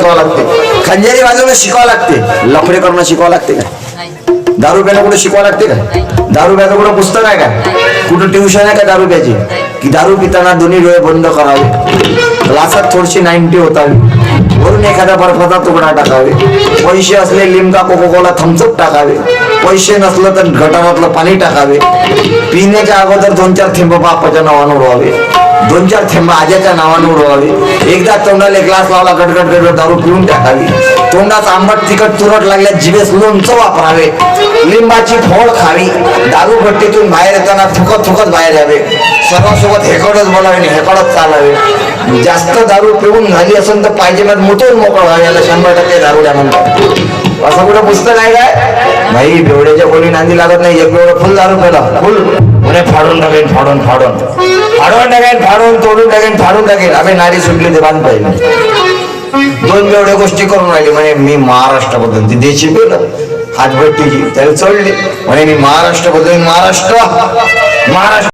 करावं लागते, खंजेरी वाजवणं शिकावं लागते, लफडे करणं शिकावं लागते का? दारू प्यायला कुठे शिकवावं लागते का? दारू प्यायचं कुठं पुस्तक आहे का? कुठं ट्युशन आहे का दारू प्यायची? की दारू पिताना दोन्ही डोळे बंद करावे, ग्लासात थोडीशी 90 होतावी, वरून एखादा बर्फाचा तुकडा टाकावे, पैसे असले लिमका कोकोकोला थम्सअप टाकावे, पैसे नसलं तर गटारातलं पाणी टाकावे, पिण्याच्या अगोदर 2-4 थेंब बापाच्या नावानं उडवावे, 2-4 थेंब आज्याच्या नावानं उडवावे, एकदा तोंडाला ग्लास लावला गटगट गटगट दारू पिऊन टाकावी, तोंडात आंबट तिखट तुरट लागल्या जिभेस लोणचं वापरावे, लिंबाची फोड खावी, दारू भट्टीतून बाहेर येताना थुकत थुकत बाहेर यावे, सर्वांसोबत हेकडच बोलावे आणि हेकडच चालावे, जास्त दारू पिऊन झाली असेल तर पाहिजे मग मुतून मोकळ व्हावे, याला 100% दारुड्या म्हणतात. असं कुठं पुस्तक आहे काय? भाई बेवड्याच्या कोणी नांदी लागत नाही, एक बेवडं फुल दारू पेला फुल म्हणे फाडून टाकेन फाडून फाडून फाडून टाकेन फाडून तोडून टाकेन फाडून टाकेन, आम्ही नारी सुटली ते बांध पाहिजे. 2 बेवड्या गोष्टी करून राहिली, म्हणे मी महाराष्ट्राबद्दल ती देशी पेलं हातभट्टीची त्याला चढली, म्हणे मी महाराष्ट्राबद्दल महाराष्ट्र